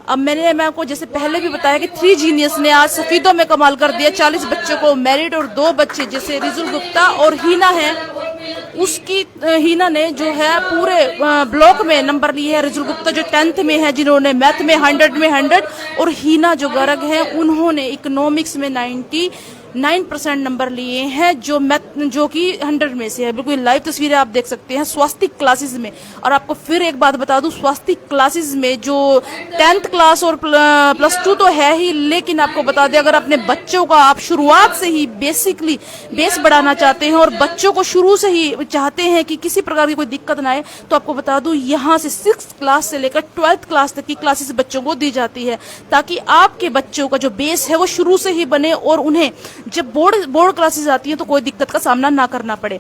अब मैं आपको जैसे पहले भी बताया कि 3 जीनियस ने आज सफीदों में कमाल कर दिया। 40 बच्चों को मेरिट, और 2 बच्चे जैसे रिजुल गुप्ता और हीना है, उसकी हीना ने जो है पूरे ब्लॉक में नंबर लिए है। रिजुल गुप्ता जो 10th में है, जिन्होंने मैथ में 100 में 100, और हीना जो गर्ग है, उन्होंने इकोनॉमिक्स में 99% नंबर लिए हैं, जो कि 100 में से है। बिल्कुल लाइव तस्वीरें आप देख सकते हैं स्वास्थ्य क्लासेस में। और आपको फिर एक बात बता दूं, स्वास्थ्य क्लासेस में जो 10th क्लास और +2 तो है ही, लेकिन आपको बता दें, अगर अपने बच्चों का आप शुरुआत से ही बेसिकली बेस बढ़ाना चाहते हैं और बच्चों को शुरू से ही चाहते हैं कि किसी प्रकार की कोई दिक्कत ना आए, तो आपको बता दूं, यहाँ से 6th क्लास से लेकर 12th क्लास तक की क्लासेस बच्चों को दी जाती है, ताकि आपके बच्चों का जो बेस है वो शुरू से ही बने, और उन्हें जब बोर्ड क्लासेस आती हैं तो कोई दिक्कत का सामना ना करना पड़े।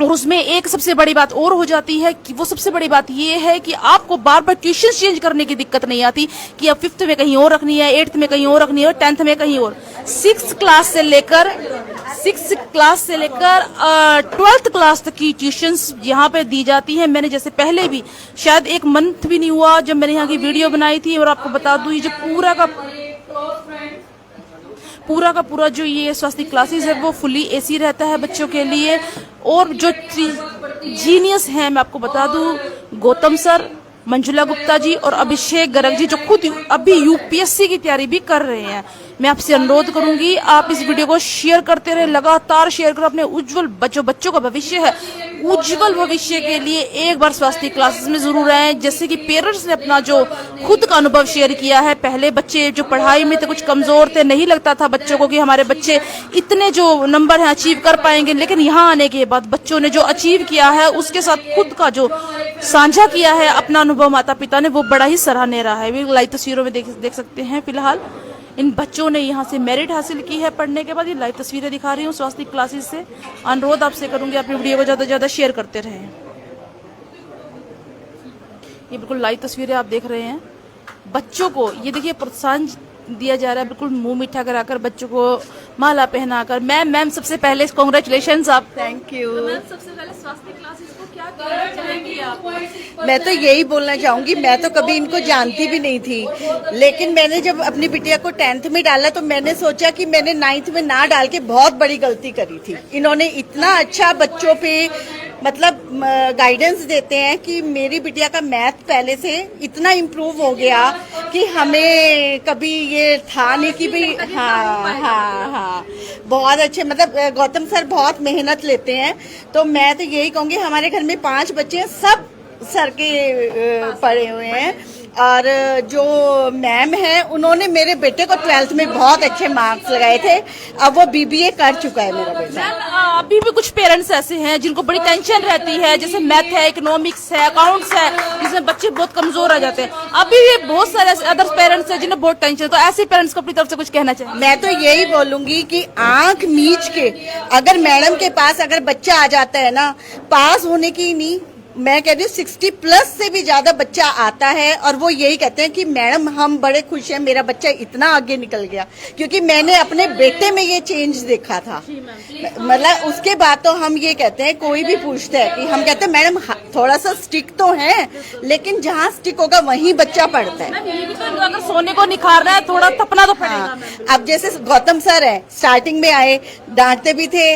और उसमें एक सबसे बड़ी बात और हो जाती है कि वो सबसे बड़ी बात ये है कि आपको बार बार ट्यूशन चेंज करने की दिक्कत नहीं आती कि अब 5th में कहीं और रखनी है, 8th में कहीं और रखनी है, और 10th में कहीं और। 6th क्लास से लेकर 12th क्लास तक की ट्यूशंस यहाँ पे दी जाती हैं। मैंने जैसे पहले भी शायद 1 मंथ भी नहीं हुआ जब मैंने यहाँ की वीडियो बनाई थी, और आपको बता दूं, ये जो पूरा जो ये स्वास्थ्य क्लासेस है वो फुली AC रहता है बच्चों के लिए। और जो 3 जीनियस हैं, मैं आपको बता दूं, गौतम सर, मंजुला गुप्ता जी और अभिषेक गर्ग जी, जो खुद अभी UPSC की तैयारी भी कर रहे हैं। मैं आपसे अनुरोध करूंगी, आप इस वीडियो को शेयर करते रहे, लगातार शेयर करो। अपने उज्जवल बच्चों का भविष्य है, उज्जवल भविष्य के लिए एक बार स्वास्थ्य क्लासेस में जरूर आए। जैसे कि पेरेंट्स ने अपना जो खुद का अनुभव शेयर किया है, पहले बच्चे जो पढ़ाई में तो कुछ कमजोर थे, नहीं लगता था बच्चों को कि हमारे बच्चे इतने जो नंबर हैं अचीव कर पाएंगे, लेकिन यहाँ आने के बाद बच्चों ने जो अचीव किया है, उसके साथ खुद का जो साझा किया है अपना अनुभव माता पिता ने, वो बड़ा ही सराहनीय रहा है। वे लाइव तस्वीरों में देख सकते हैं। फिलहाल इन बच्चों ने यहाँ से मेरिट हासिल की है पढ़ने के बाद। ये लाइव तस्वीरें दिखा रही हूँ स्वास्थ्य क्लासेस से। अनुरोध आपसे करूंगी, अपनी वीडियो को ज्यादा से ज्यादा शेयर करते रहें। ये बिल्कुल लाइव तस्वीरें आप देख रहे हैं। बच्चों को ये देखिए प्रोत्साहन दिया जा रहा है, बिल्कुल मुंह मीठा कराकर, बच्चों को माला पहनाकर। मैम सबसे पहले कॉन्ग्रेचुलेशंस आप। Thank you. मैम सबसे पहले स्वास्थ्य क्लासेस को क्या कहना चाहेंगी आप? मैं तो यही बोलना चाहूंगी, मैं तो कभी इनको जानती भी नहीं थी, लेकिन मैंने जब अपनी बिटिया को 10th में डाला तो मैंने सोचा कि मैंने 9th में ना डाल के बहुत बड़ी गलती करी थी। इन्होंने इतना अच्छा बच्चों पे मतलब गाइडेंस देते हैं कि मेरी बिटिया का मैथ पहले से इतना इम्प्रूव हो गया कि हमें कभी ये था नहीं कि भी हाँ बहुत अच्छे, मतलब गौतम सर बहुत मेहनत लेते हैं। तो मैं तो यही कहूँगी, हमारे घर में 5 बच्चे हैं, सब सर के पढ़े हुए हैं। और जो मैम है, उन्होंने मेरे बेटे को 12th में बहुत अच्छे मार्क्स लगाए थे। अब वो BBA कर चुका है मेरा बेटा। अभी भी कुछ पेरेंट्स ऐसे हैं जिनको बड़ी टेंशन रहती है, जैसे मैथ है, इकोनॉमिक्स है, अकाउंट्स है, जिसमें बच्चे बहुत कमजोर आ जाते हैं। अभी भी बहुत सारे अदर पेरेंट्स हैं जिन्हें बहुत टेंशन है। तो ऐसे पेरेंट्स को अपनी तरफ से कुछ कहना चाहिए? मैं तो यही बोलूंगी कि आंख मीच के अगर मैडम के पास अगर बच्चा आ जाता है ना, पास होने की नहीं, मैं कह रही हूँ 60+ से भी ज्यादा बच्चा आता है, और वो यही कहते हैं कि मैडम हम बड़े खुश हैं, मेरा बच्चा इतना आगे निकल गया। क्योंकि मैंने अपने बेटे में ये चेंज देखा था। मतलब उसके बाद तो हम ये कहते हैं, कोई भी पूछता है कि हम कहते हैं मैडम थोड़ा सा स्टिक तो है, लेकिन जहाँ स्टिक होगा वहीं बच्चा पढ़ता है। अगर सोने को निखारना है, थोड़ा थपना तो पड़ेगा। अब जैसे गौतम सर है, स्टार्टिंग में आए, डांटते भी थे,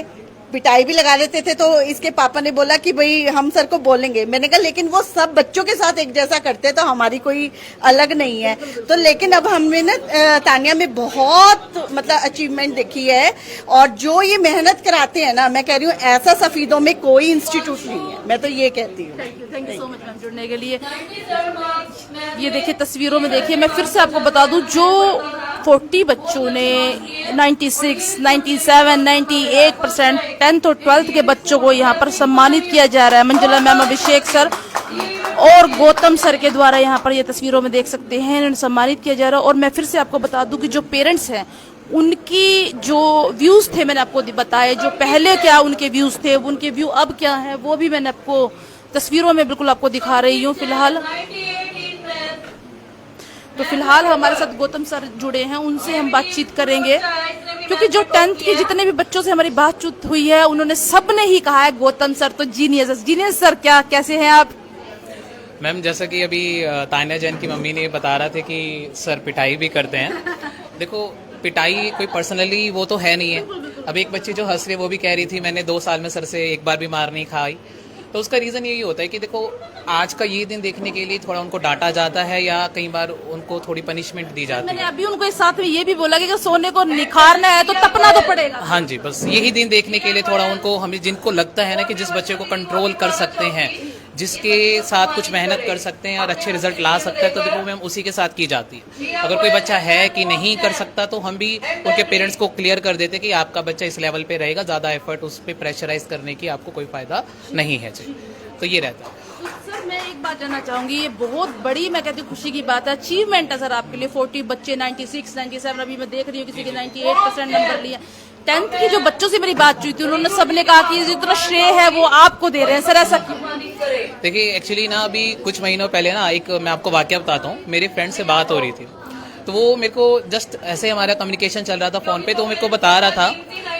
पिटाई भी लगा देते थे, तो इसके पापा ने बोला कि भाई हम सर को बोलेंगे। मैंने कहा लेकिन वो सब बच्चों के साथ एक जैसा करते हैं, तो हमारी कोई अलग नहीं है। तो लेकिन अब हमने ना तानिया में बहुत मतलब अचीवमेंट देखी है, और जो ये मेहनत कराते हैं ना, मैं कह रही हूँ ऐसा सफीदों में कोई इंस्टीट्यूट नहीं है, मैं तो ये कहती हूँ। Thank you so much ma'am जुड़ने के लिए। ये देखिए तस्वीरों में देखिए, मैं फिर से आपको बता दूं, जो 40 बच्चों ने 96, 97, 98% 10th और 12th के बच्चों को यहाँ पर सम्मानित किया जा रहा है। मंजुला मैम, अभिषेक सर और गौतम सर के द्वारा यहाँ पर ये तस्वीरों में देख सकते हैं, इन्हें सम्मानित किया जा रहा है। और मैं फिर से आपको बता दूं कि जो पेरेंट्स हैं उनकी जो व्यूज थे मैंने आपको बताए, जो पहले क्या उनके व्यूज थे, उनके व्यू अब क्या है, वो भी मैंने आपको तस्वीरों में बिल्कुल आपको दिखा रही हूँ फिलहाल हमारे साथ गौतम सर जुड़े हैं, उनसे हम बातचीत करेंगे, क्योंकि जो 10th के जितने भी बच्चों से हमारी बातचीत हुई है, उन्होंने सब ने ही कहा है गौतम सर तो जीनियस सर। क्या कैसे हैं आप? मैम जैसा कि अभी तानिया जैन की मम्मी ने बता रहा थे कि सर पिटाई भी करते हैं। देखो पिटाई कोई पर्सनली वो तो है नहीं है। अब एक बच्ची जो हंस रही है वो भी कह रही थी मैंने 2 साल में सर से एक बार भी मार नहीं खाई। तो उसका रीज़न यही होता है कि देखो आज का ये दिन देखने के लिए थोड़ा उनको डांटा जाता है या कई बार उनको थोड़ी पनिशमेंट दी जाती है। मैंने अभी उनको इस साथ में ये भी बोला कि सोने को निखारना है तो तपना तो पड़ेगा। हाँ जी, बस यही दिन देखने के लिए थोड़ा उनको, हमें जिनको लगता है ना कि जिस बच्चे को कंट्रोल कर सकते हैं, जिसके साथ कुछ मेहनत कर सकते हैं और अच्छे रिजल्ट ला सकता है, तो देखो मैम उसी के साथ की जाती है। अगर कोई बच्चा है कि नहीं कर सकता तो हम भी उनके पेरेंट्स को क्लियर कर देते कि आपका बच्चा इस लेवल पे रहेगा, ज़्यादा एफर्ट उस पर प्रेशराइज करने की आपको कोई फायदा नहीं है जी। तो ये रहता है। सर मैं एक बात जानना चाहूंगी, ये बहुत बड़ी मैं कहती हूँ खुशी की बात है, अचीवमेंट है सर आपके लिए। 40 बच्चे 96, 97, अभी मैं देख रही हूँ किसी के 98% नंबर लिए। 10th की जो बच्चों से मेरी बात हुई थी, उन्होंने सबने कहा कि जितना श्रेय है वो आपको दे रहे हैं सर, ऐसा क्यों? देखिए एक्चुअली ना अभी कुछ महीनों पहले ना एक मैं आपको वाकया बताता हूँ। मेरे फ्रेंड से बात हो रही थी, तो वो मेरे को जस्ट ऐसे हमारा कम्युनिकेशन चल रहा था फोन पे, तो मेरे को बता रहा था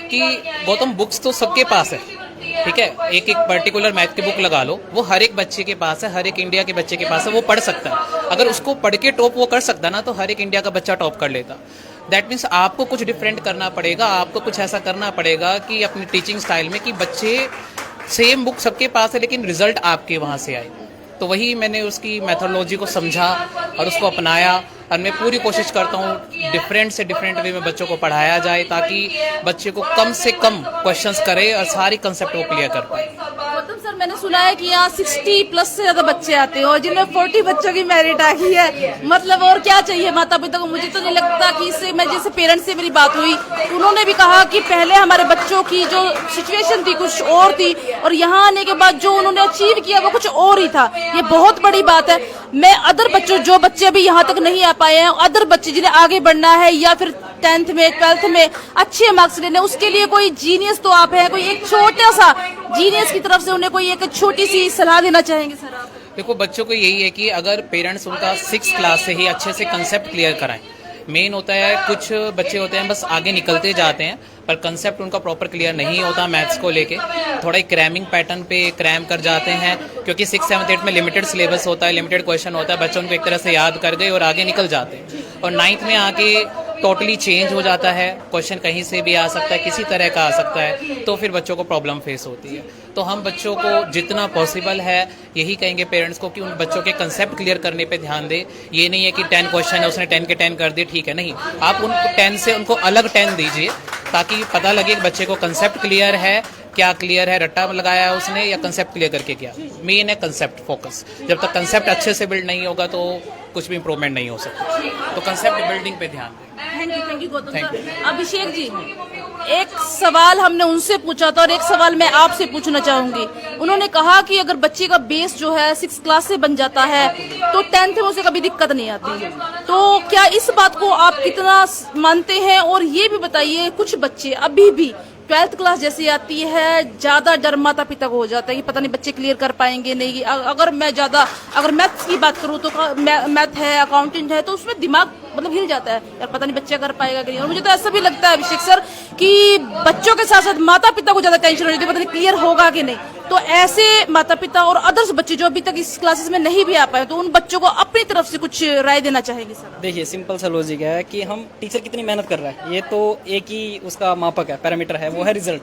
कि गौतम बुक्स तो सबके पास है, ठीक है, एक पर्टिकुलर मैथ की बुक लगा लो, वो हर एक बच्चे के पास है, हर एक इंडिया के बच्चे के पास है, वो पढ़ सकता है। अगर उसको पढ़ के टॉप वो कर सकता ना, तो हर एक इंडिया का बच्चा टॉप कर लेता। दैट मीन्स आपको कुछ डिफरेंट करना पड़ेगा, आपको कुछ ऐसा करना पड़ेगा कि अपनी टीचिंग स्टाइल में कि बच्चे सेम बुक सबके पास है लेकिन रिजल्ट आपके वहाँ से आए। तो वही मैंने उसकी मेथोडोलॉजी को समझा और उसको अपनाया, और मैं पूरी कोशिश करता हूँ डिफरेंट से डिफरेंट वे में बच्चों को पढ़ाया जाए, ताकि बच्चे को कम से कम क्वेश्चंस करे और सारी कंसेप्ट को क्लियर कर पाए। गौतम सर मैंने सुना है कि यहाँ 60+ से ज्यादा बच्चे आते हैं और जिनमें 40 बच्चों की मेरिट आ गई है, मतलब और क्या चाहिए माता पिता को? मुझे तो नहीं लगता कि इससे, मैं जैसे पेरेंट्स से मेरी बात हुई, उन्होंने भी कहा कि पहले हमारे बच्चों की जो सिचुएशन थी कुछ और थी, और यहाँ आने के बाद जो उन्होंने अचीव किया वो कुछ और ही था। ये बहुत बड़ी बात है। मैं अदर बच्चों, जो बच्चे अभी यहाँ तक नहीं आ पाए हैं, अदर बच्चे जिन्हें आगे बढ़ना है या फिर 10th में 12th में अच्छे मार्क्स लेने, उसके लिए कोई जीनियस तो आप हैं, कोई एक छोटा सा जीनियस की तरफ से उन्हें कोई एक छोटी सी सलाह देना चाहेंगे सर आप? देखो बच्चों को यही है कि अगर पेरेंट्स उनका 6th क्लास से ही अच्छे से कंसेप्ट क्लियर कराएं। मेन होता है कुछ बच्चे होते हैं बस आगे निकलते जाते हैं पर कंसेप्ट उनका प्रॉपर क्लियर नहीं होता मैथ्स को लेके, थोड़ा क्रैमिंग पैटर्न पे क्रैम कर जाते हैं, क्योंकि 6th, 7th, 8th में लिमिटेड सिलेबस होता है, लिमिटेड क्वेश्चन होता है, बच्चों को एक तरह से याद कर गए और आगे निकल जाते हैं। और 9th में आके टोटली चेंज हो जाता है, क्वेश्चन कहीं से भी आ सकता है, किसी तरह का आ सकता है, तो फिर बच्चों को प्रॉब्लम फेस होती है। तो हम बच्चों को जितना पॉसिबल है यही कहेंगे पेरेंट्स को कि उन बच्चों के कंसेप्ट क्लियर करने पे ध्यान दे। ये नहीं है कि 10 क्वेश्चन है उसने 10 के 10 कर दिए, ठीक है, नहीं, आप उन 10 से उनको अलग 10 दीजिए ताकि पता लगे कि बच्चे को कंसेप्ट क्लियर है, क्या क्लियर है, रट्टा लगाया है उसने या कंसेप्ट क्लियर करके क्या। मेन है कंसेप्ट फोकस। जब तक कंसेप्ट अच्छे से बिल्ड नहीं होगा तो कुछ भी इंप्रूवमेंट नहीं हो सकता, तो कंसेप्ट बिल्डिंग पे ध्यान दें। Thank you Gautam sir. Abhishek ji, एक सवाल हमने उनसे पूछा था और एक सवाल मैं आपसे पूछना चाहूंगी। उन्होंने कहा कि अगर बच्चे का बेस जो है 6th क्लास से बन जाता है तो 10th में उसे कभी दिक्कत नहीं आती, तो क्या इस बात को आप कितना मानते हैं? और ये भी बताइए, कुछ बच्चे अभी भी 12th क्लास जैसी आती है, ज्यादा डर माता पिता को हो जाता है कि पता नहीं बच्चे क्लियर कर पाएंगे नहीं। अगर मैथ्स की बात करूँ तो मैथ है, अकाउंटेंट है, तो उसमें दिमाग मतलब हिल जाता है यार, पता नहीं बच्चा कर पाएगा कि नहीं। और मुझे तो ऐसा भी लगता है अभिषेक सर कि बच्चों के साथ साथ माता पिता को ज्यादा टेंशन हो रही है, पता नहीं क्लियर होगा कि नहीं। तो ऐसे माता पिता और अदर्स बच्चे जो अभी तक इस क्लासेस में नहीं भी आ पाए, तो उन बच्चों को अपनी तरफ से कुछ राय देना चाहेंगे सर? देखिए सिंपल सा लॉजिक है कि हम टीचर कितनी मेहनत कर रहा है, ये तो एक ही उसका मापक है, पैरामीटर है, वो है रिजल्ट।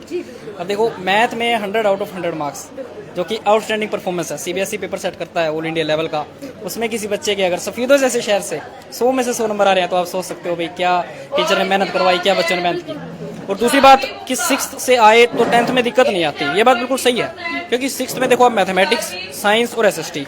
अब देखो मैथ में 100 आउट ऑफ 100 मार्क्स जो कि आउटस्टैंडिंग परफॉर्मेंस है, सीबीएसई पेपर सेट करता है ऑल इंडिया लेवल का, उसमें किसी बच्चे के अगर सफीदों जैसे शहर से 100 में से 100 नंबर आ रहे हैं तो आप सोच सकते हो भाई क्या टीचर ने मेहनत करवाई, क्या बच्चों ने मेहनत की। और दूसरी बात कि 6th से आए तो 10th में दिक्कत नहीं आती, ये बात बिल्कुल सही है, क्योंकि 6th में देखो आप मैथमेटिक्स, साइंस और एसएसटी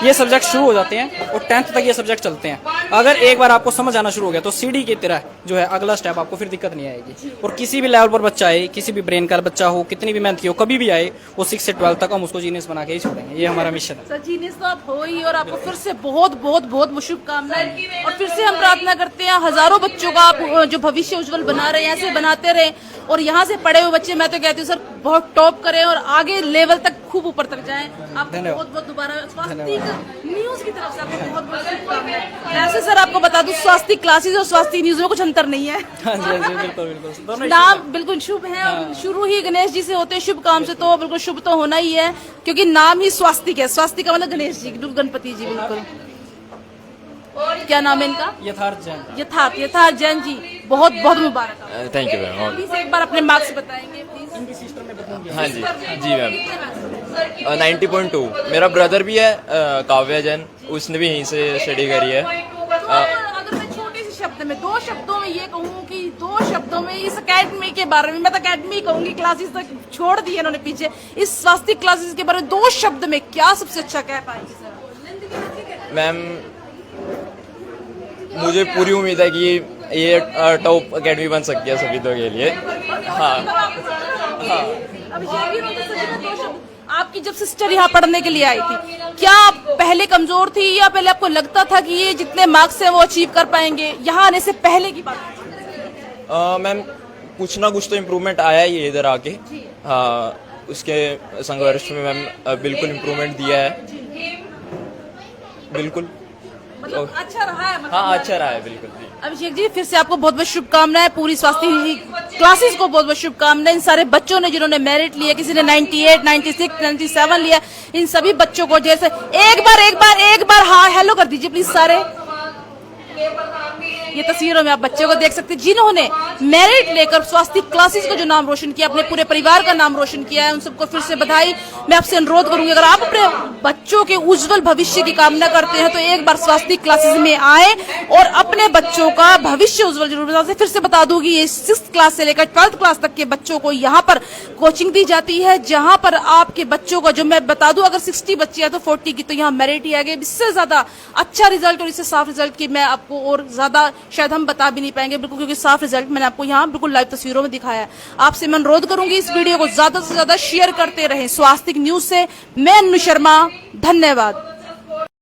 ये सब्जेक्ट शुरू हो जाते हैं और 10th तक ये सब्जेक्ट चलते हैं। अगर एक बार आपको समझ आना शुरू हो गया तो सीडी की तरह जो है अगला स्टेप आपको फिर दिक्कत नहीं आएगी। और किसी भी लेवल पर बच्चा आए, किसी भी ब्रेन का बच्चा हो, कितनी भी मेहनत की हो, कभी भी आए, वो 6 से 12 तक हम उसको जीनियस बना के ही छोड़ेंगे, ये हमारा मिशन है। सर जीनियस तो आप हो ही, और आपको फिर से बहुत बहुत बहुत शुभकामनाएं। और फिर से हम प्रार्थना करते हैं हजारों बच्चों का आप जो भविष्य उज्जवल बना रहे हैं, ऐसे बनाते रहे। और यहाँ से पढ़े हुए बच्चे, मैं तो कहती हूँ सर बहुत टॉप करें और आगे लेवल तक खूब ऊपर तक जाएं। आपको बहुत बहुत दोबारा स्वास्थ्य न्यूज की तरफ से आपको बहुत बहुत शुभकामनाएं। ऐसे सर आपको बता दूं स्वास्थ्य क्लासेस और स्वास्थ्य न्यूज में कुछ अंतर नहीं है। हाँ जी, बिल्कुल बिल्कुल, नाम बिल्कुल शुभ है। शुरू ही गणेश जी से होते हैं, शुभ काम से, तो बिल्कुल शुभ तो होना ही है, क्योंकि नाम ही स्वास्तिक है। स्वास्तिक का मतलब गणेश जी, गणपति जी। बिल्कुल, क्या नाम है इनका? यथार्थ जैन। यथार्थ जैन जी, बहुत बहुत मुबारक। Thank you ma'am. प्लीज एक बार अपने मार्क्स बताएंगे प्लीज। हाँ जी जी मैम, 90.2। मेरा ब्रदर भी है काव्या जैन, उसने भी यहीं से स्टडी करी है। अगर मैं छोटे से शब्द में, 2 शब्दों में ये कहूँ कि 2 शब्दों में इस अकेडमी के बारे में, मैं तो अकेडमी कहूँगी, क्लासेस तक छोड़ दी इन्होंने पीछे, इस स्वास्थ्य क्लासेस के बारे में 2 शब्द में क्या सबसे अच्छा कह पाएंगे सर? मैम मुझे पूरी उम्मीद है कि ये टॉप अकेडमी बन सकती है सभी के लिए। हाँ हाँ। आपकी जब सिस्टर यहाँ पढ़ने के लिए आई थी, क्या आप पहले कमजोर थी या पहले आपको लगता था कि ये जितने मार्क्स हैं वो अचीव कर पाएंगे? यहाँ आने से पहले की बात। मैम कुछ ना कुछ तो इम्प्रूवमेंट आया ही है इधर आके। हाँ, उसके संघर्ष में मैम बिल्कुल इम्प्रूवमेंट दिया है, बिल्कुल मतलब अच्छा रहा है। मतलब हाँ अच्छा रहा है बिल्कुल जी। अभिषेक जी फिर से आपको बहुत बहुत शुभकामनाएं, पूरी स्वास्थ्य क्लासेस को बहुत बहुत शुभकामनाएं। इन सारे बच्चों ने जिन्होंने मेरिट लिया, किसी ने 98, 96, 97 लिया, इन सभी बच्चों को जैसे एक बार हाँ हेलो कर दीजिए प्लीज सारे। ये तस्वीरों में आप बच्चों को देख सकते हैं जिन्होंने मेरिट लेकर स्वास्थ्य क्लासेस को जो नाम रोशन किया, अपने पूरे परिवार का नाम रोशन किया है, उन सबको फिर से बधाई। मैं आपसे अनुरोध करूंगी अगर आप अपने बच्चों के उज्जवल भविष्य की कामना करते हैं तो एक बार स्वास्थ्य क्लासेस में आए और अपने बच्चों का भविष्य उज्जवल जरूर बना। फिर से बता दूंगी ये 6th क्लास से लेकर 12th क्लास तक के बच्चों को यहाँ पर कोचिंग दी जाती है, जहां पर आपके बच्चों का जो मैं बता दूं अगर 60 बच्चे हैं तो 40 की तो यहाँ मेरिट ही आ गई। इससे ज्यादा अच्छा रिजल्ट और इससे साफ रिजल्ट की मैं आपको और ज्यादा शायद हम बता भी नहीं पाएंगे बिल्कुल, क्योंकि साफ रिजल्ट मैंने आपको यहाँ बिल्कुल लाइव तस्वीरों में दिखाया है। आपसे मैं अनुरोध करूंगी इस वीडियो को ज्यादा से ज्यादा शेयर करते रहें। स्वास्थ्य न्यूज से मैं अन्नू शर्मा, धन्यवाद।